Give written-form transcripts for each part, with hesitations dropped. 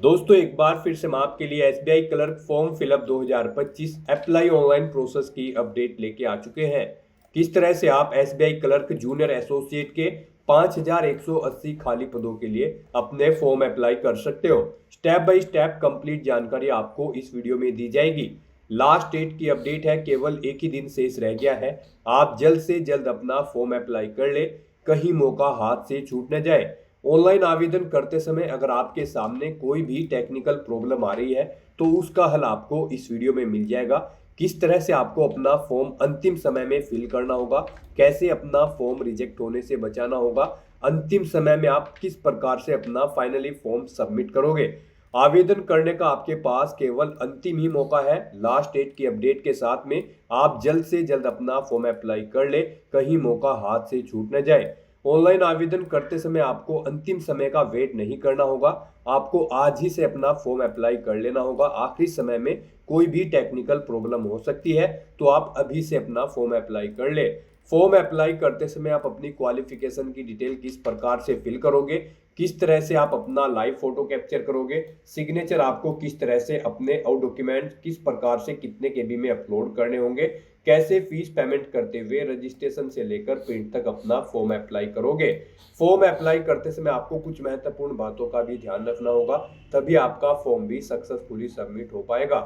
दोस्तों एक बार फिर से मैं आपके लिए SBI clerk form fill up 2025 apply online process की अपडेट लेके आ चुके हैं। किस तरह से आप एसबीआई क्लर्क जूनियर एसोसिएट के 5180 खाली पदों के लिए अपने फॉर्म अप्लाई कर सकते हो। स्टेप बाय स्टेप कंप्लीट जानकारी आपको इस वीडियो में दी जाएगी। लास्ट डेट की अपडेट है, केवल एक ही दिन शेष रह गया है। आप जल्द से जल्द अपना फॉर्म अप्लाई कर ले, कहीं मौका हाथ से छूट न जाए। ऑनलाइन आवेदन करते समय अगर आपके सामने कोई भी टेक्निकल प्रॉब्लम आ रही है तो उसका हल आपको इस वीडियो में मिल जाएगा। किस तरह से आपको अपना फॉर्म अंतिम समय में फिल करना होगा, कैसे अपना फॉर्म रिजेक्ट होने से बचाना होगा, अंतिम समय में आप किस प्रकार से अपना फाइनली फॉर्म सबमिट करोगे। आवेदन करने का आपके पास केवल अंतिम ही मौका है। लास्ट डेट की अपडेट के साथ में आप जल्द से जल्द अपना फॉर्म अप्लाई कर ले, कहीं मौका हाथ से छूट न जाए। ऑनलाइन आवेदन करते समय आपको अंतिम समय का वेट नहीं करना होगा, आपको आज ही से अपना फॉर्म अप्लाई कर लेना होगा। आखिरी समय में कोई भी टेक्निकल प्रॉब्लम हो सकती है, तो आप अभी से अपना फॉर्म अप्लाई कर ले। फॉर्म अप्लाई करते समय आप अपनी क्वालिफिकेशन की डिटेल किस प्रकार से फिल करोगे, किस तरह से आप अपना लाइव फोटो कैप्चर करोगे, सिग्नेचर आपको किस तरह से अपने और डॉक्यूमेंट किस प्रकार से कितने केबी में अपलोड करने होंगे, कैसे फीस पेमेंट करते हुए रजिस्ट्रेशन से लेकर प्रिंट तक अपना फॉर्म अप्लाई करोगे। फॉर्म अप्लाई करते समय आपको कुछ महत्वपूर्ण बातों का भी ध्यान रखना होगा, तभी आपका फॉर्म भी सक्सेसफुली सबमिट हो पाएगा।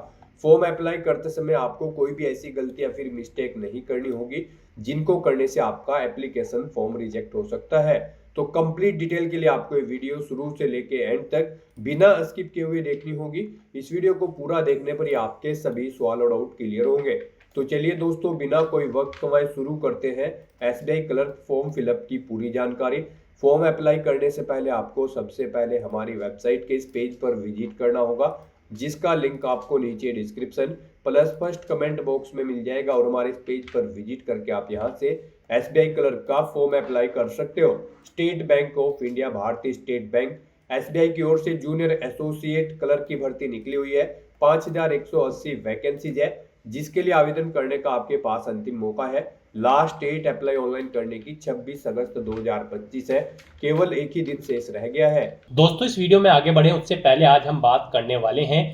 फॉर्म अप्लाई करते समय आपको कोई भी ऐसी गलती या फिर मिस्टेक नहीं करनी होगी जिनको करने से आपका एप्लीकेशन फॉर्म रिजेक्ट हो सकता है। तो कंप्लीट डिटेल के लिए आपको ये वीडियो शुरू से लेके एंड तक बिना स्किप किए हुए देखनी होगी। इस वीडियो को पूरा देखने पर ही आपके सभी सवाल और डाउट क्लियर होंगे। तो चलिए दोस्तों, बिना कोई वक्त गंवाए शुरू करते हैं एसबीआई क्लर्क फॉर्म फिलअप की पूरी जानकारी। फॉर्म अप्लाई करने से पहले आपको सबसे पहले हमारी वेबसाइट के इस पेज पर विजिट करना होगा, जिसका लिंक आपको नीचे description plus first comment box में मिल जाएगा। और हमारे इस पेज पर विजिट करके आप यहां से एसबीआई क्लर्क का फॉर्म अप्लाई कर सकते हो। स्टेट बैंक ऑफ इंडिया, भारतीय स्टेट बैंक, एसबीआई की ओर से जूनियर एसोसिएट क्लर्क की भर्ती निकली हुई है। 5180 वैकेंसीज है, जिसके लिए आवेदन करने का आपके पास अंतिम मौका है। लास्ट डेट अप्लाई ऑनलाइन करने की 26 अगस्त 2025 है। केवल एक ही दिन शेष रह गया है। दोस्तों इस वीडियो में आगे बढ़े उससे पहले आज हम बात करने वाले हैं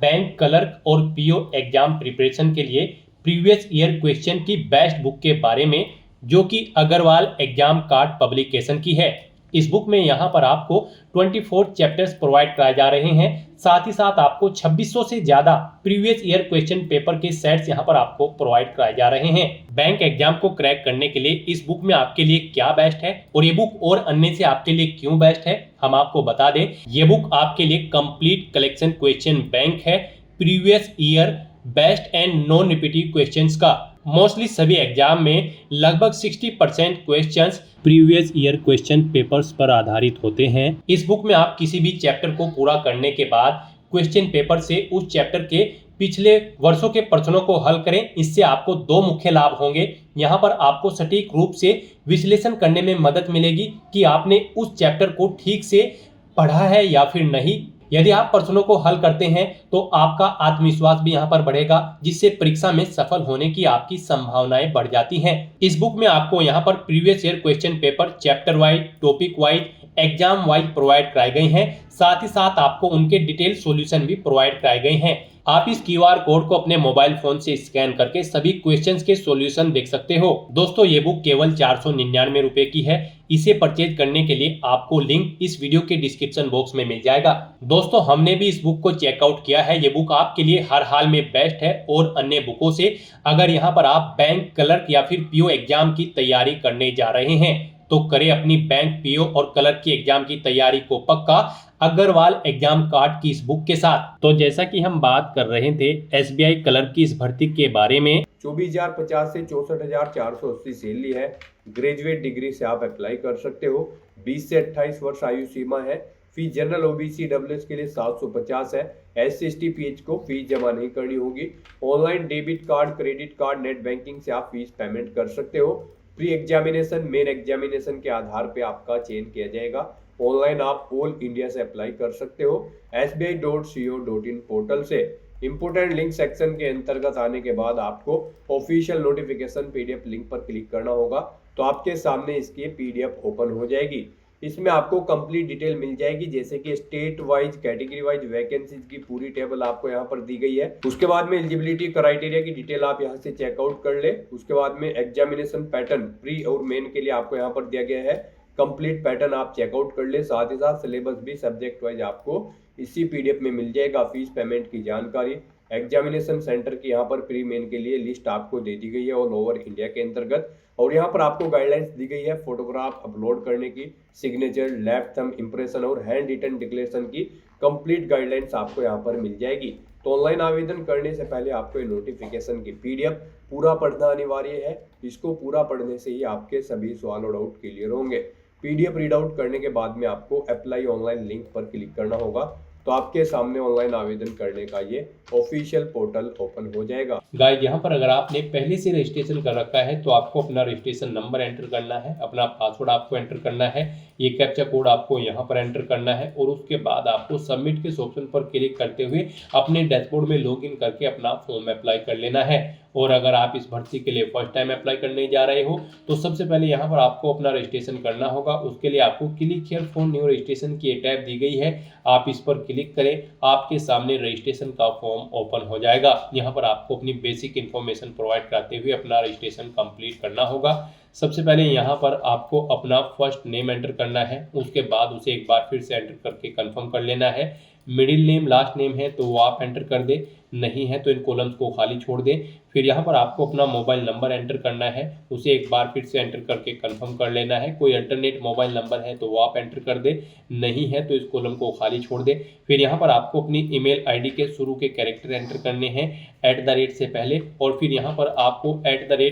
बैंक क्लर्क और पीओ एग्जाम प्रिपरेशन के लिए प्रीवियस ईयर क्वेश्चन की बेस्ट बुक के बारे में, जो कि अग्रवाल एग्जाम कार्ड पब्लिकेशन की है। इस बुक में यहाँ पर आपको 24 चैप्टर्स प्रोवाइड कराए जा रहे हैं। साथ ही साथ आपको 2600 से ज्यादा प्रीवियस ईयर क्वेश्चन पेपर के सेट्स यहाँ पर आपको प्रोवाइड कराए जा रहे हैं। बैंक एग्जाम को क्रैक करने के लिए इस बुक में आपके लिए क्या बेस्ट है और ये बुक और अन्य से आपके लिए क्यों बेस्ट है, हम आपको बता दें। ये बुक आपके लिए कंप्लीट कलेक्शन क्वेश्चन बैंक है, previous year best and non repetitive questions का। मोस्टली सभी एग्जाम में लगभग 60% questions previous year question papers पर आधारित होते हैं। इस बुक में आप किसी भी चैप्टर को पूरा करने के बाद क्वेश्चन पेपर से उस चैप्टर के पिछले वर्षों के प्रश्नों को हल करें। इससे आपको दो मुख्य लाभ होंगे। यहाँ पर आपको सटीक रूप से विश्लेषण करने में मदद मिलेगी कि आपने उस चैप्टर को ठीक से पढ़ा है या फिर नहीं। यदि आप प्रश्नों को हल करते हैं तो आपका आत्मविश्वास भी यहाँ पर बढ़ेगा, जिससे परीक्षा में सफल होने की आपकी संभावनाएं बढ़ जाती हैं। इस बुक में आपको यहाँ पर previous year question paper chapter wise, topic wise, exam wise provide कराए गए हैं। साथ ही साथ आपको उनके डिटेल सॉल्यूशन भी प्रोवाइड कराए गए हैं। आप इस क्यूआर कोड को अपने मोबाइल फोन से स्कैन करके सभी क्वेश्चंस के सॉल्यूशन देख सकते हो। दोस्तों ये बुक केवल 499 रुपए की है। इसे परचेज करने के लिए आपको लिंक इस वीडियो के डिस्क्रिप्शन बॉक्स में मिल जाएगा। दोस्तों हमने भी इस बुक को चेकआउट किया है। ये बुक आपके लिए हर हाल में बेस्ट है और अन्य बुकों से। अगर यहाँ पर आप बैंक क्लर्क या फिर पीओ एग्जाम की तैयारी करने जा रहे हैं तो करें अपनी बैंक, पीओ और क्लर्क की एग्जाम की तैयारी को पक्का अग्रवाल एग्जाम कार्ड की इस बुक के साथ। तो जैसा कि हम बात कर रहे थे एसबीआई क्लर्क की इस भर्ती के बारे में, 24,050 से 64,480 सैलरी है। ग्रेजुएट डिग्री से आप अप्लाई कर सकते हो। 20 से 28 वर्ष आयु सीमा है। फीस जनरल, ओबीसी, डब्ल्यूएस के लिए 750 है। SC/ST PH को फीस जमा नहीं करनी होगी। Online debit card, credit card, net banking से आप फीस पेमेंट कर सकते हो। प्री एग्जामिनेशन, मेन एग्जामिनेशन के आधार पे आपका चयन किया जाएगा। ऑनलाइन आप ऑल इंडिया से अप्लाई कर सकते हो sbi.co.in पोर्टल से। इंपोर्टेंट लिंक सेक्शन के अंतर्गत आने के बाद आपको ऑफिशियल नोटिफिकेशन PDF लिंक पर क्लिक करना होगा, तो आपके सामने इसकी PDF ओपन हो जाएगी। इसमें आपको कंप्लीट डिटेल मिल जाएगी, जैसे कि state wise, category wise vacancies की पूरी टेबल आपको यहाँ पर दी गई है। उसके बाद में एलिजिबिलिटी क्राइटेरिया की डिटेल आप यहाँ से चेकआउट कर ले। उसके बाद में एग्जामिनेशन पैटर्न प्री और मेन के लिए आपको यहाँ पर दिया गया है, कंप्लीट पैटर्न आप चेकआउट कर ले। साथ ही साथ सिलेबस भी सब्जेक्ट वाइज आपको इसी पीडीएफ में मिल जाएगा। फीस पेमेंट की जानकारी, एग्जामिनेशन सेंटर की यहाँ पर प्री मेन के लिए लिस्ट आपको दे दी गई है ऑल ओवर इंडिया के अंतर्गत। और यहाँ पर आपको गाइडलाइंस दी गई है फोटोग्राफ अपलोड करने की, सिग्नेचर, लेफ्ट थंब इंप्रेशन और हैंड रिटन डिक्लेरेशन की कंप्लीट गाइडलाइंस आपको यहाँ पर मिल जाएगी। तो ऑनलाइन आवेदन करने से पहले आपको ये नोटिफिकेशन की पीडीएफ पूरा पढ़ना अनिवार्य है। इसको पूरा पढ़ने से ही आपके सभी सवाल और डाउट क्लियर होंगे। पीडीएफ रीड आउट करने के बाद में आपको अप्लाई ऑनलाइन लिंक पर क्लिक करना होगा, तो आपके सामने ऑनलाइन आवेदन करने का ये ऑफिशियल पोर्टल ओपन हो जाएगा। गाइस, यहाँ पर अगर आपने पहले से रजिस्ट्रेशन कर रखा है तो आपको अपना रजिस्ट्रेशन नंबर एंटर करना है, अपना पासवर्ड आपको एंटर करना है, ये कैप्चा कोड आपको यहाँ पर एंटर करना है और उसके बाद आपको सबमिट के ऑप्शन पर क्लिक करते हुए अपने डैशबोर्ड में लॉगिन करके अपना फॉर्म अप्लाई कर लेना है। और अगर आप इस भर्ती के लिए फर्स्ट टाइम अप्लाई करने जा रहे हो तो सबसे पहले यहाँ पर आपको अपना रजिस्ट्रेशन करना होगा। उसके लिए आपको click here for new registration की टैब दी गई है, आप इस पर क्लिक करें, आपके सामने रजिस्ट्रेशन का फॉर्म ओपन हो जाएगा। यहाँ पर आपको अपनी बेसिक इन्फॉर्मेशन प्रोवाइड कराते हुए अपना रजिस्ट्रेशन कंप्लीट करना होगा। सबसे पहले यहाँ पर आपको अपना फर्स्ट नेम एंटर करना है, उसके बाद उसे एक बार फिर से एंटर करके कंफर्म कर लेना है। मिडिल नेम, लास्ट नेम है तो वो आप एंटर कर दे, नहीं है तो इन कॉलम्स को खाली छोड़ दें। फिर यहाँ पर आपको अपना मोबाइल नंबर एंटर करना है, उसे एक बार फिर से एंटर करके कंफर्म कर लेना है। कोई अल्टरनेट मोबाइल नंबर है तो वो आप एंटर कर दे, नहीं है तो इस कॉलम को खाली छोड़ दे। फिर यहाँ पर आपको अपनी ईमेल आईडी के शुरू के कैरेक्टर एंटर करने हैं @ से पहले, और फिर यहाँ पर आपको @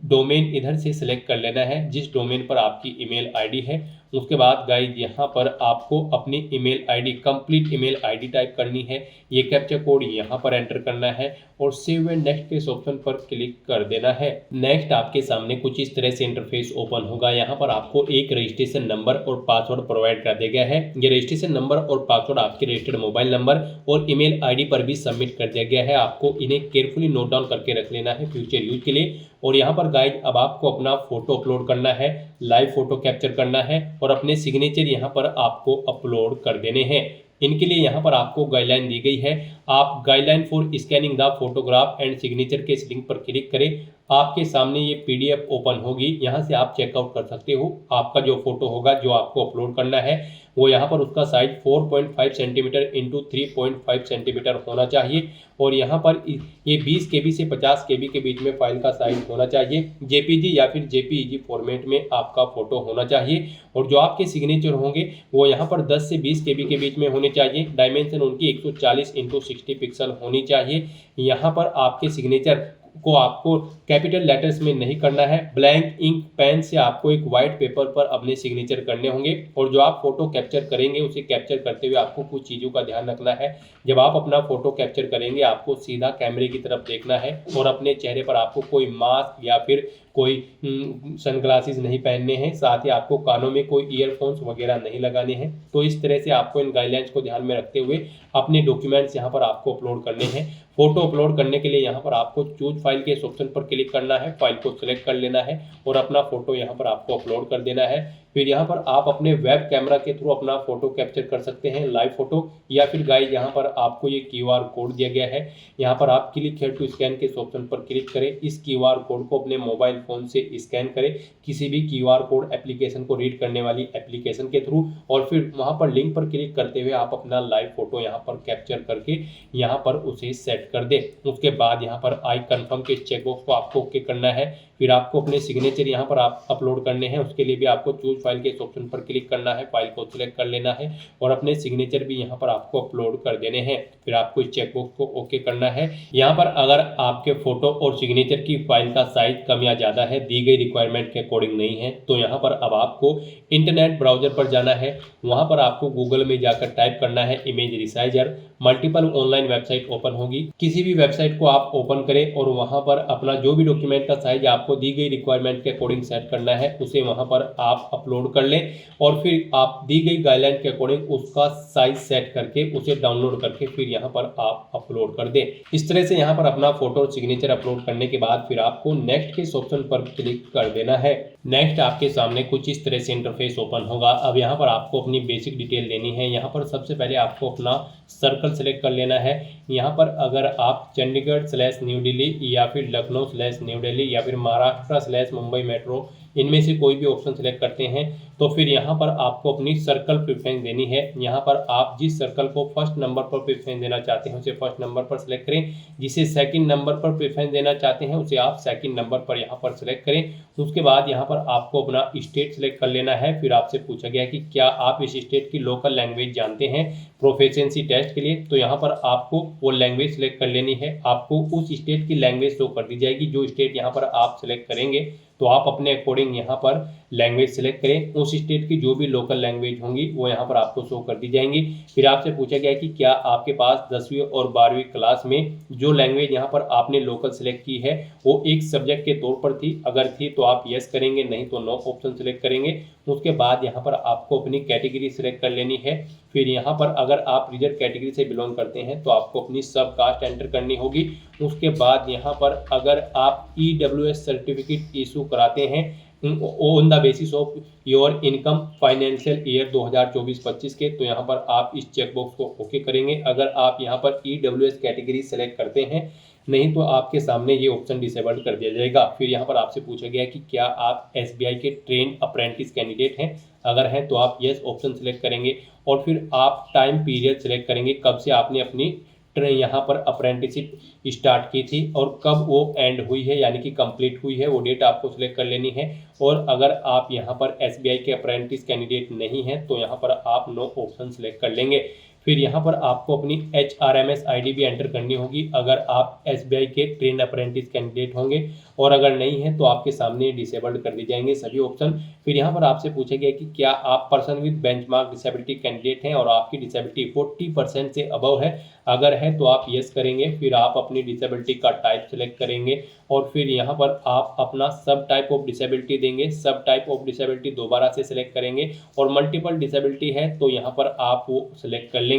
डोमेन इधर से सिलेक्ट कर लेना है जिस डोमेन पर आपकी ईमेल आईडी है। उसके बाद गाइस यहाँ पर आपको अपनी email ID, complete email ID type करनी है, ये कैप्चा कोड यहाँ पर एंटर करना है और सेव एंड नेक्स्ट के ऑप्शन पर क्लिक कर देना है। नेक्स्ट आपके सामने कुछ इस तरह से इंटरफेस ओपन होगा। यहाँ पर आपको एक रजिस्ट्रेशन नंबर और पासवर्ड प्रोवाइड कर दिया गया है। ये रजिस्ट्रेशन नंबर और पासवर्ड आपके रजिस्टर्ड मोबाइल नंबर और ईमेल आईडी पर भी सबमिट कर दिया गया है। आपको इन्हें केयरफुली नोट डाउन करके रख लेना है फ्यूचर यूज के लिए। और यहाँ पर गाइड अब आपको अपना फोटो अपलोड करना है, लाइव फोटो कैप्चर करना है और अपने सिग्नेचर यहाँ पर आपको अपलोड कर देने हैं। इनके लिए यहाँ पर आपको गाइडलाइन दी गई है, आप guideline for scanning the photograph and signature के इस लिंक पर क्लिक करें, आपके सामने ये पीडीएफ ओपन होगी। यहाँ से आप चेकआउट कर सकते हो आपका जो फोटो होगा जो आपको अपलोड करना है वो यहाँ पर उसका साइज 4.5 सेंटीमीटर इंटू 3.5 सेंटीमीटर होना चाहिए और यहाँ पर ये 20 KB से 50 KB के बीच में फाइल का साइज होना चाहिए। जेपीजी या फिर जेपीईजी फॉर्मेट में आपका फोटो होना चाहिए और जो आपके सिग्नेचर होंगे वो यहाँ पर 10 से 20 KB के बीच में होने चाहिए। डायमेंशन उनकी 140 इंटू 60 पिक्सल होनी चाहिए। यहाँ पर आपके सिग्नेचर को आपको कैपिटल लेटर्स में नहीं करना है, ब्लैंक इंक पेन से आपको एक वाइट पेपर पर अपने सिग्नेचर करने होंगे। और जो आप फोटो कैप्चर करेंगे उसे कैप्चर करते हुए आपको कुछ चीज़ों का ध्यान रखना है। जब आप अपना फोटो कैप्चर करेंगे आपको सीधा कैमरे की तरफ देखना है और अपने चेहरे पर आपको कोई मास्क या फिर कोई सनग्लासेस नहीं पहनने हैं, साथ ही आपको कानों में कोई ईयरफोन्स वगैरह नहीं लगाने हैं। तो इस तरह से आपको इन गाइडलाइंस को ध्यान में रखते हुए अपने डॉक्यूमेंट्स यहाँ पर आपको अपलोड करने हैं। फोटो अपलोड करने के लिए यहाँ पर आपको चूज फाइल के इस ऑप्शन पर क्लिक करना है, फाइल को सिलेक्ट कर लेना है और अपना फोटो यहाँ पर आपको अपलोड कर देना है। फिर यहाँ पर आप अपने वेब कैमरा के थ्रू अपना फोटो कैप्चर कर सकते हैं, लाइव फोटो, या फिर गाइस यहाँ पर आपको ये QR कोड दिया गया है। यहाँ पर आप क्लिक हियर टू स्कैन के ऑप्शन पर क्लिक करें, इस QR कोड को अपने मोबाइल फोन से स्कैन करें किसी भी QR कोड एप्लीकेशन को रीड करने वाली एप्लीकेशन के थ्रू और फिर वहाँ पर लिंक पर क्लिक करते हुए आप अपना लाइव फोटो यहाँ पर कैप्चर करके यहाँ पर उसे सेट कर दें। उसके बाद यहाँ पर आई कन्फर्म के चेकबॉक्स को आपको ओके करना है। फिर आपको अपने सिग्नेचर यहाँ पर आप अपलोड करने हैं, उसके लिए भी आपको चूज फाइल के इस ऑप्शन पर क्लिक करना है, फाइल को सिलेक्ट कर लेना है और अपने सिग्नेचर भी यहाँ पर आपको अपलोड कर देने हैं। फिर आपको इस चेकबॉक्स को ओके करना है। यहाँ पर अगर आपके फोटो और सिग्नेचर की फाइल का साइज कम या ज़्यादा है, दी गई रिक्वायरमेंट के अकॉर्डिंग नहीं है, तो यहाँ पर अब आपको इंटरनेट ब्राउजर पर जाना है। वहाँ पर आपको गूगल में जाकर टाइप करना है image resizer. Multiple online website open होगी, किसी भी वेबसाइट को आप ओपन करें और वहाँ पर अपना जो भी डॉक्यूमेंट का साइज आपको दी गई रिक्वायरमेंट के अकॉर्डिंग सेट करना है उसे वहाँ पर आप अपलोड अपलोड कर लें और फिर आप दी गई गाइडलाइन के अकॉर्डिंग उसका साइज सेट करके उसे डाउनलोड करके फिर यहाँ पर आप अपलोड कर दें। इस तरह से यहाँ पर अपना फोटो और सिग्नेचर अपलोड करने के बाद फिर आपको नेक्स्ट के इस ऑप्शन पर क्लिक कर देना है। नेक्स्ट आपके सामने कुछ इस तरह से इंटरफेस ओपन होगा। अब यहाँ पर आपको अपनी बेसिक डिटेल देनी है। यहाँ पर सबसे पहले आपको अपना सर्कल सेलेक्ट कर लेना है। यहाँ पर अगर आप चंडीगढ़ / न्यू दिल्ली या फिर लखनऊ / न्यू दिल्ली या फिर महाराष्ट्र / मुंबई मेट्रो इनमें से कोई भी ऑप्शन सेलेक्ट करते हैं तो फिर यहाँ पर आपको अपनी सर्कल प्रेफरेंस देनी है। यहाँ पर आप जिस सर्कल को फर्स्ट नंबर पर प्रेफरेंस देना चाहते हैं उसे फर्स्ट नंबर पर सेलेक्ट करें, जिसे सेकंड नंबर पर प्रेफरेंस देना चाहते हैं उसे आप सेकंड नंबर पर यहाँ पर सेलेक्ट करें। उसके बाद यहाँ पर आपको अपना स्टेट सेलेक्ट कर लेना है। फिर आपसे पूछा गया कि क्या आप इस स्टेट की लोकल लैंग्वेज जानते हैं प्रोफिशिएंसी टेस्ट के लिए, तो यहाँ पर आपको वो लैंग्वेज सेलेक्ट कर लेनी है। आपको उस स्टेट की लैंग्वेज शो कर दी जाएगी। जो स्टेट यहाँ पर आप सेलेक्ट करेंगे तो आप अपने अकॉर्डिंग यहाँ पर लैंग्वेज सेलेक्ट करें। उस स्टेट की जो भी लोकल लैंग्वेज होंगी वो यहाँ पर आपको शो कर दी जाएंगी। फिर आपसे पूछा गया कि क्या आपके पास 10वीं और 12वीं क्लास में जो लैंग्वेज यहाँ पर आपने लोकल सेलेक्ट की है वो एक सब्जेक्ट के तौर पर थी। अगर थी तो आप यस करेंगे, नहीं तो नो ऑप्शन सेलेक्ट करेंगे। उसके बाद यहाँ पर आपको अपनी कैटेगरी सेलेक्ट कर लेनी है। फिर यहाँ पर अगर आप रिजर्व कैटेगरी से बिलोंग करते हैं तो आपको अपनी सब कास्ट एंटर करनी होगी। उसके बाद यहाँ पर अगर आप EWS सर्टिफिकेट इशू कराते हैं on the basis of your income financial year 2024-25 के, तो यहाँ पर आप इस चेकबॉक्स को ओके करेंगे। अगर आप यहाँ पर EWS कैटेगरी सेलेक्ट करते हैं, नहीं तो आपके सामने ये ऑप्शन डिसेबल्ड कर दिया जाएगा। फिर यहाँ पर आपसे पूछा गया कि क्या आप SBI के ट्रेन अप्रेंटिस कैंडिडेट हैं, अगर हैं तो आप यस ऑप्शन सेलेक्ट करेंगे और फिर आप टाइम पीरियड सेलेक्ट करेंगे, कब से आपने अपनी यहाँ पर अप्रेंटिसशिप स्टार्ट की थी और कब वो एंड हुई है यानी कि कंप्लीट हुई है, वो डेट आपको सिलेक्ट कर लेनी है। और अगर आप यहाँ पर SBI के अप्रेंटिस कैंडिडेट नहीं हैं तो यहाँ पर आप नो ऑप्शन सेलेक्ट कर लेंगे। फिर यहाँ पर आपको अपनी HRMS ID भी एंटर करनी होगी अगर आप SBI के ट्रेन अप्रेंटिस कैंडिडेट होंगे, और अगर नहीं है तो आपके सामने डिसेबल्ड कर दी जाएंगे सभी ऑप्शन। फिर यहाँ पर आपसे पूछा गया कि क्या आप person with benchmark disability candidate हैं और आपकी डिसेबिलिटी 40% से अबव है, अगर है तो आप यस करेंगे। फिर आप अपनी डिसेबिलिटी का टाइप सेलेक्ट करेंगे और फिर यहाँ पर आप अपना सब टाइप ऑफ डिसेबिलिटी देंगे। सब टाइप ऑफ डिसेबिलिटी दोबारा से सिलेक्ट करेंगे और मल्टीपल डिसेबिलिटी है तो यहाँ पर आप वो सिलेक्ट कर लेंगे।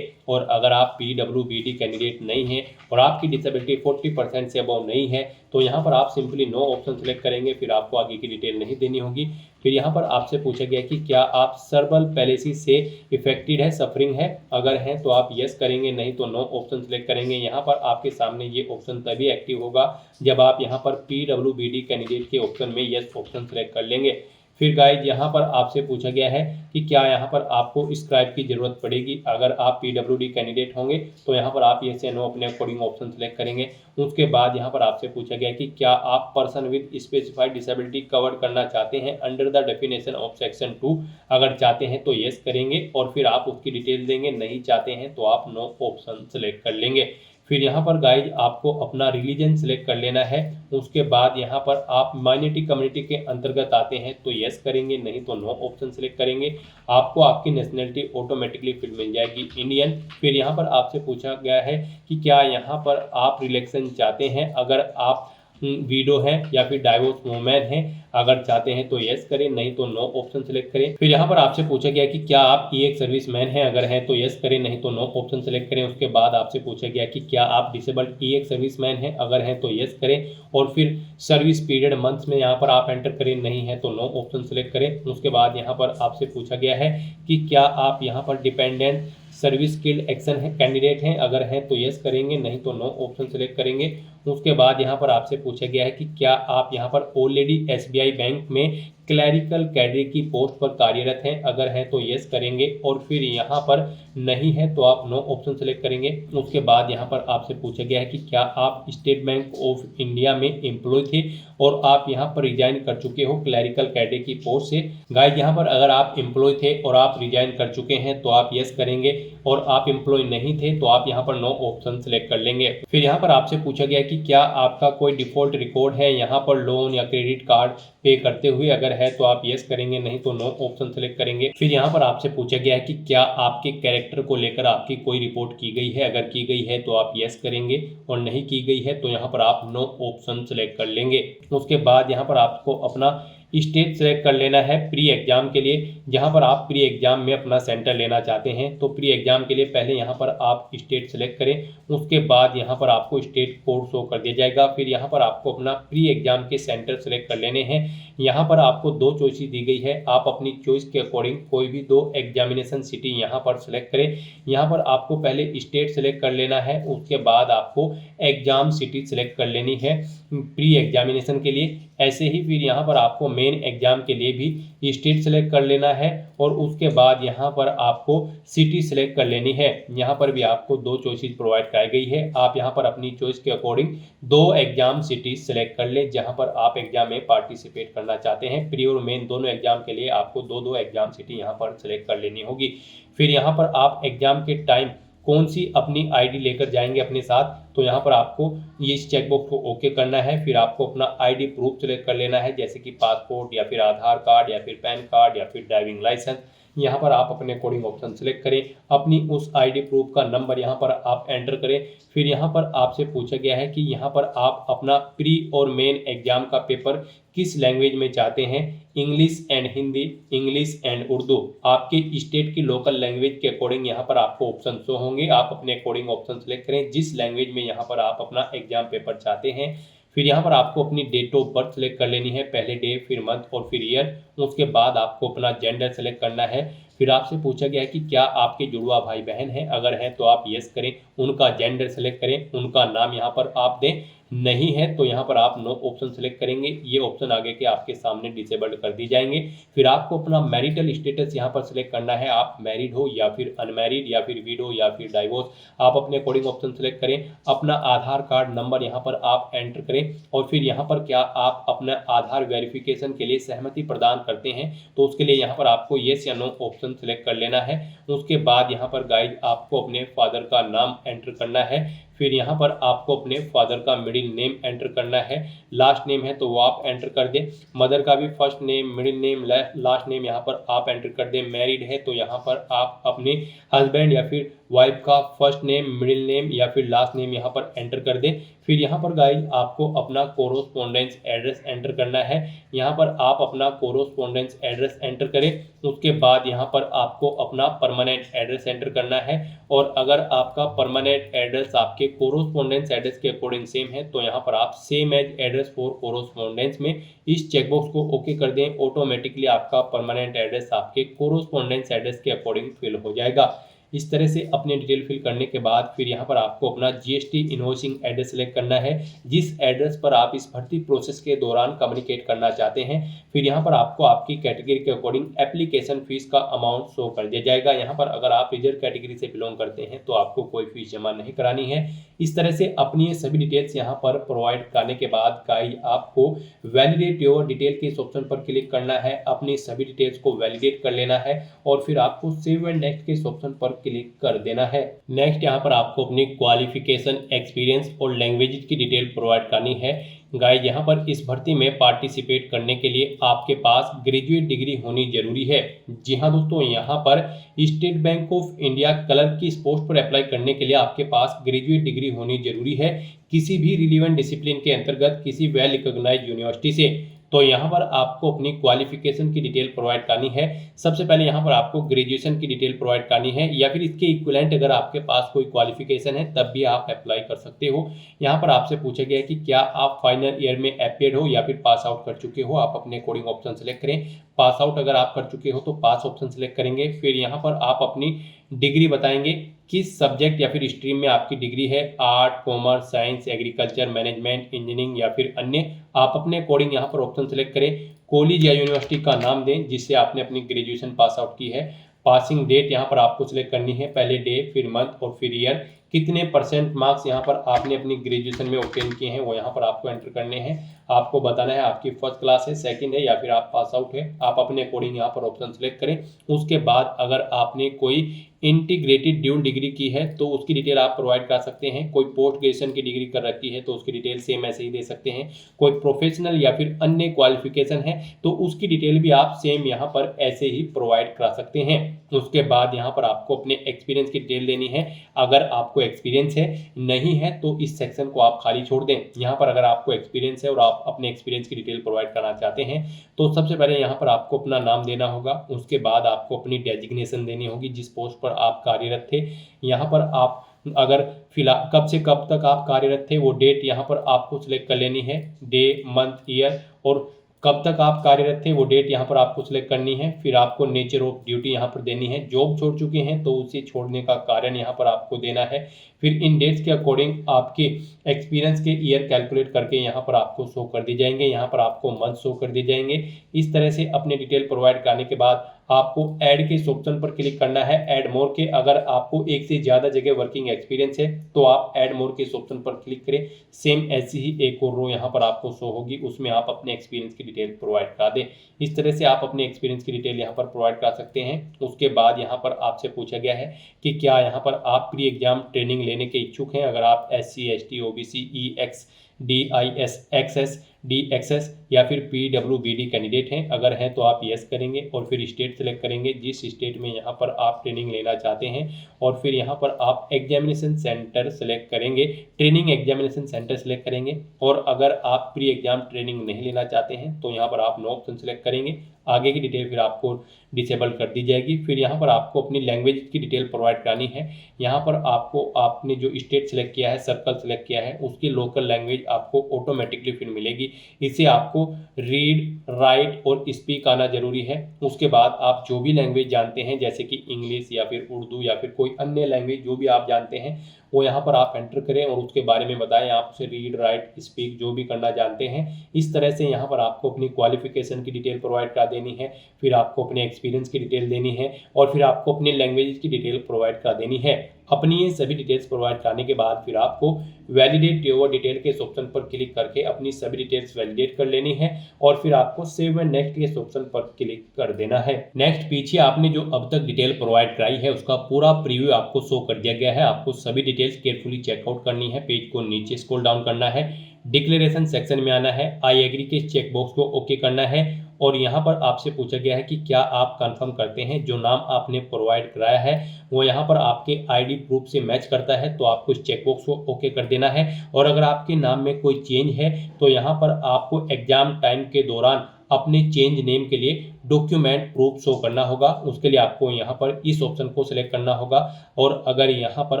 और अगर आप PWBD कैंडिडेट नहीं हैं और आपकी डिसेबिलिटी 40% से अबव नहीं है तो यहाँ पर आप सिंपली नो ऑप्शन सेलेक्ट करेंगे। फिर आपको आगे की डिटेल नहीं देनी होगी। फिर यहाँ पर आपसे पूछा गया कि क्या आप सर्बल पैलेसी से इफेक्टेड है, सफरिंग है, अगर हैं तो आप यस करेंगे, नहीं तो नो ऑप्शन सेलेक्ट करेंगे। यहाँ पर आपके सामने ये ऑप्शन तभी एक्टिव होगा जब आप यहाँ पर PWBD कैंडिडेट के ऑप्शन में यस ऑप्शन सेलेक्ट कर लेंगे। फिर गाइज यहाँ पर आपसे पूछा गया है कि क्या यहाँ पर आपको स्क्राइब की ज़रूरत पड़ेगी, अगर आप PWD कैंडिडेट होंगे तो यहाँ पर आप यस या नो अपने अकॉर्डिंग ऑप्शन सेलेक्ट करेंगे। उसके बाद यहाँ पर आपसे पूछा गया कि क्या आप person with specified disability cover करना चाहते हैं under the definition of section 2, अगर चाहते हैं तो यस करेंगे और फिर आप उसकी डिटेल देंगे, नहीं चाहते हैं तो आप नो ऑप्शन सेलेक्ट कर लेंगे। फिर यहाँ पर गाइज आपको अपना रिलीजन सेलेक्ट कर लेना है। उसके बाद यहाँ पर आप माइनॉरिटी कम्युनिटी के अंतर्गत आते हैं तो यस करेंगे, नहीं तो नो ऑप्शन सेलेक्ट करेंगे। आपको आपकी नेशनलिटी ऑटोमेटिकली फिल मिल जाएगी इंडियन। फिर यहाँ पर आपसे पूछा गया है कि क्या यहाँ पर आप रिलेक्शन चाहते हैं, अगर आप वीडो हैं या फिर डाइवोर्स वुमेन हैं, अगर चाहते हैं तो यस करें, नहीं तो नो ऑप्शन सेलेक्ट करें। फिर यहाँ पर आपसे पूछा गया कि क्या आप EX सर्विसमैन हैं, अगर हैं तो यस करें, नहीं तो नो ऑप्शन सेलेक्ट करें। उसके बाद आपसे पूछा गया कि क्या आप डिसेबल्ड EX सर्विसमैन हैं, अगर हैं तो यस करें और फिर सर्विस पीरियड मंथ्स में यहाँ पर आप एंटर करें, नहीं है तो नो ऑप्शन सेलेक्ट करें। उसके बाद यहाँ पर आपसे पूछा गया है कि क्या आप यहाँ पर डिपेंडेंट सर्विस स्किल्ड एक्शन है कैंडिडेट हैं, अगर हैं तो यस करेंगे, नहीं तो नो ऑप्शन सेलेक्ट करेंगे। उसके बाद यहाँ पर आपसे पूछा गया है कि क्या आप यहाँ पर ऑलरेडी SBI बैंक में क्लैरिकल कैडर की पोस्ट पर कार्यरत हैं, अगर हैं तो यस करेंगे और फिर यहाँ पर नहीं है तो आप नो ऑप्शन सेलेक्ट करेंगे। उसके बाद यहाँ पर आपसे पूछा गया है कि क्या आप स्टेट बैंक ऑफ इंडिया में एम्प्लॉय थे और आप यहाँ पर रिजाइन कर चुके हो क्लैरिकल कैडर की पोस्ट से। गाइस यहाँ पर अगर आप एम्प्लॉय थे और आप रिजाइन कर चुके हैं तो आप यस करेंगे और आप एम्प्लॉय नहीं थे तो आप यहाँ पर नो ऑप्शन सेलेक्ट कर लेंगे। फिर यहाँ पर आपसे पूछा गया कि क्या आपका कोई डिफॉल्ट रिकॉर्ड है यहाँ पर लोन या क्रेडिट कार्ड पे करते हुए, अगर है तो आप यस करेंगे, नहीं तो नो ऑप्शन सेलेक्ट करेंगे। फिर यहाँ पर आपसे पूछा गया है कि क्या आपके कैरेक्टर को लेकर आपकी कोई रिपोर्ट की गई है, अगर की गई है तो आप यस करेंगे और नहीं की गई है तो यहाँ पर आप नो ऑप्शन सेलेक्ट कर लेंगे। उसके बाद यहाँ पर आपको अपना स्टेट सेलेक्ट कर लेना है प्री एग्जाम के लिए। जहां पर आप प्री एग्जाम में अपना सेंटर लेना चाहते हैं तो प्री एग्जाम के लिए पहले यहां पर आप स्टेट सेलेक्ट करें, उसके बाद यहां पर आपको स्टेट कोड शो कर दिया जाएगा। फिर यहां पर आपको अपना प्री एग्जाम के सेंटर सेलेक्ट कर लेने हैं। यहां पर आपको 2 चॉइसेस दी गई है, आप अपनी चॉइस के अकॉर्डिंग कोई भी 2 एग्जामिनेशन सिटी यहां पर सेलेक्ट करें। यहां पर आपको पहले स्टेट सेलेक्ट कर लेना है, उसके बाद आपको एग्जाम सिटी सेलेक्ट कर लेनी है प्री एग्जामिनेशन के लिए। ऐसे ही फिर यहाँ पर आपको मेन एग्जाम के लिए भी स्टेट सेलेक्ट कर लेना है और उसके बाद यहाँ पर आपको सिटी सेलेक्ट कर लेनी है। यहाँ पर भी आपको 2 चॉइसेस प्रोवाइड कराई गई है, आप यहाँ पर अपनी चॉइस के अकॉर्डिंग 2 एग्जाम सिटी सेलेक्ट कर ले जहाँ पर आप एग्जाम में पार्टिसिपेट करना चाहते हैं। प्री और मेन दोनों एग्जाम के लिए आपको 2-2 एग्जाम सिटी यहाँ पर सेलेक्ट कर लेनी होगी। फिर यहाँ पर आप एग्जाम के टाइम कौन सी अपनी आईडी लेकर जाएंगे अपने साथ, तो यहाँ पर आपको ये इस चेकबॉक्स को ओके करना है। फिर आपको अपना आईडी प्रूफ सेलेक्ट कर लेना है, जैसे कि पासपोर्ट या फिर आधार कार्ड या फिर पैन कार्ड या फिर ड्राइविंग लाइसेंस। यहाँ पर आप अपने अकॉर्डिंग ऑप्शन सेलेक्ट करें, अपनी उस आईडी प्रूफ का नंबर यहाँ पर आप एंटर करें। फिर यहाँ पर आपसे पूछा गया है कि यहाँ पर आप अपना प्री और मेन एग्जाम का पेपर किस लैंग्वेज में चाहते हैं, English and Hindi, English and Urdu. आपके स्टेट की लोकल लैंग्वेज के अकॉर्डिंग यहाँ पर आपको ऑप्शन शो होंगे, आप अपने अकॉर्डिंग ऑप्शन सेलेक्ट करें जिस लैंग्वेज में यहाँ पर आप अपना एग्जाम पेपर चाहते हैं। फिर यहाँ पर आपको अपनी डेट ऑफ बर्थ सेलेक्ट कर लेनी है, पहले डे फिर मंथ और फिर ईयर। उसके बाद आपको अपना जेंडर सेलेक्ट करना है। फिर आपसे पूछा गया है कि क्या आपके जुड़वा भाई बहन हैं, अगर हैं तो आप यस करें, उनका जेंडर सेलेक्ट करें, उनका नाम यहाँ पर आप दें, नहीं है तो यहाँ पर आप नो ऑप्शन सेलेक्ट करेंगे। ये ऑप्शन आगे के आपके सामने डिसेबल्ड कर दी जाएंगे। फिर आपको अपना मैरिटल स्टेटस यहाँ पर सेलेक्ट करना है, आप मैरिड हो या फिर अनमैरिड या फिर विडो या फिर डाइवोर्स, आप अपने अकॉर्डिंग ऑप्शन सेलेक्ट करें। अपना आधार कार्ड नंबर यहाँ पर आप एंटर करें और फिर यहाँ पर क्या आप अपना आधार वेरिफिकेशन के लिए सहमति प्रदान करते हैं, तो उसके लिए यहाँ पर आपको येस या नो ऑप्शन सेलेक्ट कर लेना है। उसके बाद यहाँ पर गाइड आपको अपने फादर का नाम एंटर करना है। फिर यहाँ पर आपको अपने फादर का मिडिल नेम एंटर करना है, लास्ट नेम है तो वो आप एंटर कर दें। मदर का भी first name, middle name, last name यहाँ पर आप एंटर कर दें। मैरिड है तो यहाँ पर आप अपने हस्बैंड या फिर वाइफ का फर्स्ट नेम, मिडिल नेम या फिर लास्ट नेम यहाँ पर एंटर कर दें। फिर यहाँ पर गाइस आपको अपना कोरोस्पोंडेंस एड्रेस एंटर करना है, यहाँ पर आप अपना कोरोस्पोंडेंस एड्रेस एंटर करें। उसके बाद यहाँ पर आपको अपना परमानेंट एड्रेस एंटर करना है और अगर आपका परमानेंट एड्रेस आपके कोरोस्पोंडेंस एड्रेस के अकॉर्डिंग सेम है तो यहाँ पर आप same as address for correspondence में इस चेकबॉक्स को ओके कर दें। ऑटोमेटिकली आपका परमानेंट एड्रेस आपके कोरोस्पोंडेंस एड्रेस के अकॉर्डिंग फिल हो जाएगा। इस तरह से अपने डिटेल फिल करने के बाद फिर यहाँ पर आपको अपना जीएसटी इनवॉइसिंग एड्रेस सेलेक्ट करना है, जिस एड्रेस पर आप इस भर्ती प्रोसेस के दौरान कम्युनिकेट करना चाहते हैं। फिर यहाँ पर आपको आपकी कैटेगरी के अकॉर्डिंग एप्लीकेशन फीस का अमाउंट शो कर दिया जाएगा। यहाँ पर अगर आप रिजर्व कैटेगरी से बिलोंग करते हैं तो आपको कोई फीस जमा नहीं करानी है। इस तरह से अपनी सभी डिटेल्स यहाँ पर प्रोवाइड करने के बाद गाइड आपको वैलिडेट योर डिटेल के इस ऑप्शन पर क्लिक करना है, अपनी सभी डिटेल्स को वैलिडेट कर लेना है और फिर आपको सेव एंड नेक्स्ट के इस ऑप्शन पर क्लिक कर देना है। नेक्स्ट यहाँ पर आपको अपनी क्वालिफिकेशन, एक्सपीरियंस और लैंग्वेज की डिटेल प्रोवाइड करनी है। गाइस यहाँ पर इस भर्ती में पार्टिसिपेट करने के लिए आपके पास ग्रेजुएट डिग्री होनी जरूरी है। जी हाँ दोस्तों, यहाँ पर state bank of India clerk की इस पोस्ट पर अप्लाई करने के लिए आपके पास ग्रेजुएट डिग्री होनी जरूरी है, किसी भी रिलीवेंट डिसिप्लिन के अंतर्गत किसी वेल रिकॉग्नाइज्ड यूनिवर्सिटी से। तो यहाँ पर आपको अपनी क्वालिफिकेशन की डिटेल प्रोवाइड करनी है। सबसे पहले यहाँ पर आपको ग्रेजुएशन की डिटेल प्रोवाइड करनी है या फिर इसके इक्विवेलेंट अगर आपके पास कोई क्वालिफिकेशन है तब भी आप अप्लाई कर सकते हो। यहाँ पर आपसे पूछा गया है कि क्या आप फाइनल ईयर में अपियर्ड हो या फिर पास आउट कर चुके हो, आप अपने अकॉर्डिंग ऑप्शन सेलेक्ट करें। पास आउट अगर आप कर चुके हो तो पास ऑप्शन सेलेक्ट करेंगे। फिर यहाँ पर आप अपनी डिग्री बताएंगे, किस सब्जेक्ट या फिर स्ट्रीम में आपकी डिग्री है, art, commerce, science, agriculture, management, engineering या फिर अन्य। आप अपने अकॉर्डिंग यहाँ पर ऑप्शन सेलेक्ट करें। कॉलेज या यूनिवर्सिटी का नाम दें जिससे आपने अपनी ग्रेजुएशन पास आउट की है। पासिंग डेट यहाँ पर आपको सिलेक्ट करनी है, पहले डे फिर मंथ और फिर ईयर। कितने परसेंट मार्क्स यहाँ पर आपने अपनी ग्रेजुएशन में ऑब्टेन किए हैं वो यहाँ पर आपको एंटर करने हैं। आपको बताना है आपकी फर्स्ट क्लास है, सेकंड है या फिर आप पास आउट है। आप अपने अकॉर्डिंग यहाँ पर ऑप्शन सेलेक्ट करें। उसके बाद अगर आपने कोई इंटीग्रेटेड ड्यूल डिग्री की है तो उसकी डिटेल आप प्रोवाइड कर सकते हैं। कोई पोस्ट ग्रेजुएशन की डिग्री कर रखी है तो उसकी डिटेल सेम ऐसे ही दे सकते हैं। कोई प्रोफेशनल या फिर अन्य क्वालिफिकेशन है तो उसकी डिटेल भी आप सेम यहाँ पर ऐसे ही प्रोवाइड करा सकते हैं। उसके बाद यहाँ पर आपको अपने एक्सपीरियंस की डिटेल देनी है। अगर आपको एक्सपीरियंस है, नहीं है तो इस सेक्शन को आप खाली छोड़ दें। यहाँ पर अगर आपको एक्सपीरियंस है और आप अपने एक्सपीरियंस की डिटेल प्रोवाइड करना चाहते हैं तो सबसे पहले यहाँ पर आपको अपना नाम देना होगा। उसके बाद आपको अपनी डेजिग्नेशन देनी होगी, जिस पोस्ट पर आप कार्यरत थे। यहाँ पर आप अगर फिलहाल कब से कब तक आप कार्यरत थे वो डेट यहाँ पर आपको सिलेक्ट कर लेनी है, डे, मंथ, ईयर, और कब तक आप कार्यरत थे वो डेट यहाँ पर आपको सिलेक्ट करनी है। फिर आपको नेचर ऑफ ड्यूटी यहाँ पर देनी है। जॉब छोड़ चुके हैं तो उसे छोड़ने का कारण यहाँ पर आपको देना है। फिर इन डेट्स के अकॉर्डिंग आपके एक्सपीरियंस के ईयर कैलकुलेट करके यहाँ पर आपको शो कर दी जाएंगे, यहाँ पर आपको मंथ शो कर दिए जाएंगे। इस तरह से अपने डिटेल प्रोवाइड करने के बाद आपको ऐड के इस ऑप्शन पर क्लिक करना है, ऐड मोर के। अगर आपको एक से ज़्यादा जगह वर्किंग एक्सपीरियंस है तो आप ऐड मोर के इस ऑप्शन पर क्लिक करें। सेम ऐसी ही एक और रो यहाँ पर आपको शो होगी, उसमें आप अपने एक्सपीरियंस की डिटेल प्रोवाइड करा दें। इस तरह से आप अपने एक्सपीरियंस की डिटेल यहाँ पर प्रोवाइड कर सकते हैं। उसके बाद यहाँ पर आपसे पूछा गया है कि क्या यहाँ पर आप प्री एग्जाम ट्रेनिंग लेने के इच्छुक हैं। अगर आप SC, ST, OBC, EX, DIS, XS, DXS या फिर PWBD कैंडिडेट हैं, अगर हैं तो आप यस करेंगे और फिर स्टेट सेलेक्ट करेंगे जिस स्टेट में यहाँ पर आप ट्रेनिंग लेना चाहते हैं, और फिर यहाँ पर आप एग्जामिनेशन सेंटर सेलेक्ट करेंगे, ट्रेनिंग एग्जामिनेशन सेंटर सेलेक्ट करेंगे। और अगर आप प्री एग्जाम ट्रेनिंग नहीं लेना चाहते हैं तो यहाँ पर आप नो ऑप्शन सेलेक्ट करेंगे। आगे की डिटेल फिर आपको डिसेबल कर दी जाएगी। फिर यहाँ पर आपको अपनी लैंग्वेज की डिटेल प्रोवाइड करानी है। यहाँ पर आपको आपने जो स्टेट सेलेक्ट किया है, सर्कल सेलेक्ट किया है, उसकी लोकल लैंग्वेज आपको ऑटोमेटिकली फिर मिलेगी। इसे आपको रीड, राइट और स्पीक आना जरूरी है। उसके बाद आप जो भी लैंग्वेज जानते हैं जैसे कि इंग्लिश या फिर उर्दू या फिर कोई अन्य लैंग्वेज जो भी आप जानते हैं वो यहाँ पर आप एंटर करें और उसके बारे में बताएं। आप उसे रीड, राइट, स्पीक जो भी करना जानते हैं। इस तरह से यहाँ पर आपको अपनी क्वालिफिकेशन की डिटेल प्रोवाइड करा देनी है। फिर आपको अपने एक्सपीरियंस की डिटेल देनी है और फिर आपको अपनी लैंग्वेज की डिटेल प्रोवाइड करा देनी है। अपनी ये सभी डिटेल्स प्रोवाइड कराने के बाद फिर आपको वैलिडेट योर डिटेल के इस ऑप्शन पर क्लिक करके अपनी सभी डिटेल्स वैलिडेट कर लेनी है और फिर आपको सेव एंड नेक्स्ट के इस ऑप्शन पर क्लिक कर देना है। नेक्स्ट, पीछे आपने जो अब तक डिटेल प्रोवाइड कराई है उसका पूरा प्रीव्यू आपको शो कर दिया गया है। आपको सभी डिटेल्स केयरफुली चेकआउट करनी है। पेज को नीचे स्क्रॉल डाउन करना है, डिक्लेरेशन सेक्शन में आना है, आई एग्री के चेक बॉक्स को ओके करना है और यहाँ पर आपसे पूछा गया है कि क्या आप कंफर्म करते हैं जो नाम आपने प्रोवाइड कराया है वो यहाँ पर आपके आईडी प्रूफ से मैच करता है, तो आपको इस चेक बॉक्स को ओके कर देना है। और अगर आपके नाम में कोई चेंज है तो यहाँ पर आपको एग्जाम टाइम के दौरान अपने चेंज नेम के लिए डॉक्यूमेंट प्रूफ शो करना होगा। उसके लिए आपको यहाँ पर इस ऑप्शन को सिलेक्ट करना होगा और अगर यहाँ पर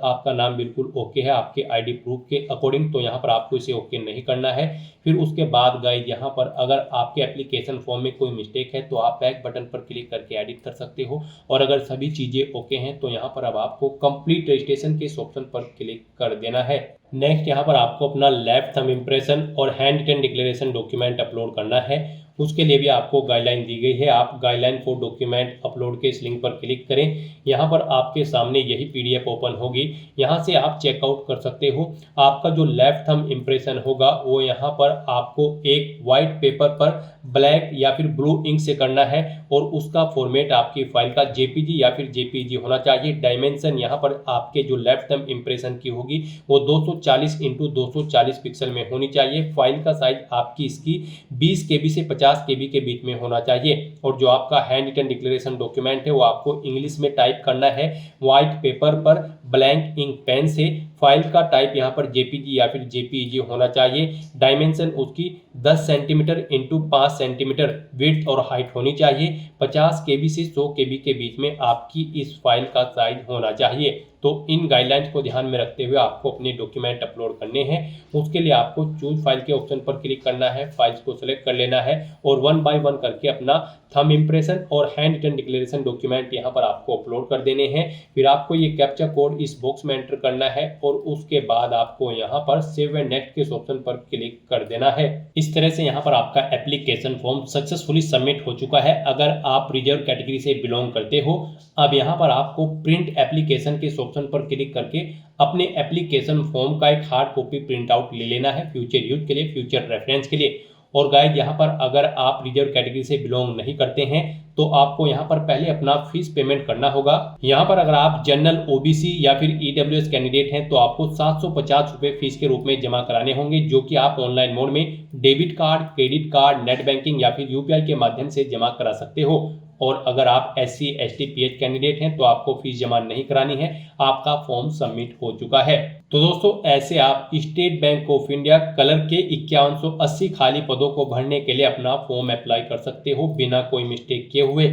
आपका नाम बिल्कुल ओके है आपके आईडी प्रूफ के अकॉर्डिंग तो यहाँ पर आपको इसे ओके नहीं करना है। फिर उसके बाद गाइस यहाँ पर अगर आपके एप्लीकेशन फॉर्म में कोई मिस्टेक है तो आप बैक बटन पर क्लिक करके एडिट कर सकते हो और अगर सभी चीज़ें ओके हैं तो यहाँ पर अब आपको कंप्लीट रजिस्ट्रेशन के इस ऑप्शन पर क्लिक कर देना है। नेक्स्ट, यहाँ पर आपको अपना लेफ्ट थंब इम्प्रेशन और hand written declaration document upload करना है। उसके लिए भी आपको गाइडलाइन दी गई है। आप गाइडलाइन फॉर डॉक्यूमेंट अपलोड के इस लिंक पर क्लिक करें। यहाँ पर आपके सामने यही PDF ओपन होगी, यहाँ से आप चेकआउट कर सकते हो। आपका जो लेफ्ट थंब इम्प्रेशन होगा वो यहाँ पर आपको एक वाइट पेपर पर ब्लैक या फिर ब्लू इंक से करना है और उसका फॉर्मेट आपकी फाइल का JPG या फिर JPEG होना चाहिए। डायमेंशन यहाँ पर आपके जो लेफ्ट थंब इम्प्रेशन की होगी वो 240 × 240 पिक्सल में होनी चाहिए। फाइल का साइज आपकी इसकी 20 KB से 50 KB के बीच में होना चाहिए और जो आपका हैंड रिटन डिक्लेरेशन डॉक्यूमेंट है वो आपको इंग्लिश में टाइप करना है वाइट पेपर पर ब्लैंक इंक पेन से। फाइल का टाइप यहाँ पर JPG या फिर JPEG होना चाहिए। डायमेंशन उसकी 10 सेंटीमीटर × 5 सेंटीमीटर विड्थ और हाइट होनी चाहिए। 50 KB से 100 KB के बीच में आपकी इस फाइल का साइज होना चाहिए। तो इन गाइडलाइंस को ध्यान में रखते हुए आपको अपने डॉक्यूमेंट अपलोड करने हैं। उसके लिए आपको चूज फाइल के ऑप्शन पर क्लिक करना है, फाइल्स को सिलेक्ट कर लेना है और 1 बाय 1 करके अपना थंब इम्प्रेशन और हैंड रिटन डिक्लेरेशन डॉक्यूमेंट यहाँ पर आपको अपलोड कर देने हैं। फिर आपको ये कैप्चा कोड इस बॉक्स में एंटर करना है और उसके बाद आपको यहाँ पर सेव एंड नेक्स्ट के ऑप्शन पर क्लिक कर देना है। इस तरह से यहाँ पर आपका एप्लीकेशन फॉर्म सक्सेसफुली सबमिट हो चुका है। अगर आप रिजर्व कैटेगरी से बिलोंग करते हो, अब यहाँ पर आपको प्रिंट एप्लीकेशन के ऑप्शन पर क्लिक करके अपने एप्लीकेशन फॉर्म का एक हार्ड कॉपी प्रिंट आउट ले लेना है फ्यूचर यूज के लिए, फ्यूचर रेफरेंस के लिए। और गाइस यहाँ पर अगर आप रिजर्व कैटेगरी से बिलोंग नहीं करते हैं तो आपको यहाँ पर पहले अपना फीस पेमेंट करना होगा। यहाँ पर अगर आप जनरल, ओबीसी या फिर ईडब्ल्यूएस कैंडिडेट हैं तो आपको 750 रुपए फीस के रूप में जमा कराने होंगे, जो कि आप ऑनलाइन मोड में debit card, credit card, net banking या फिर यूपीआई के माध्यम से जमा करा सकते हो। और अगर आप SC, ST, PH कैंडिडेट हैं तो आपको फीस जमा नहीं करानी है, आपका फॉर्म सबमिट हो चुका है। तो दोस्तों, ऐसे आप state bank of India colour के 5180 खाली पदों को भरने के लिए अपना फॉर्म अप्लाई कर सकते हो बिना कोई मिस्टेक किए हुए।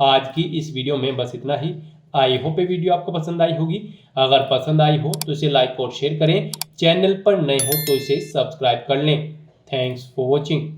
आज की इस वीडियो में बस इतना ही। आई होप ये वीडियो आपको पसंद आई होगी। अगर पसंद आई हो तो इसे लाइक और शेयर करें। चैनल पर नए हो तो इसे सब्सक्राइब कर लें। Thanks for watching.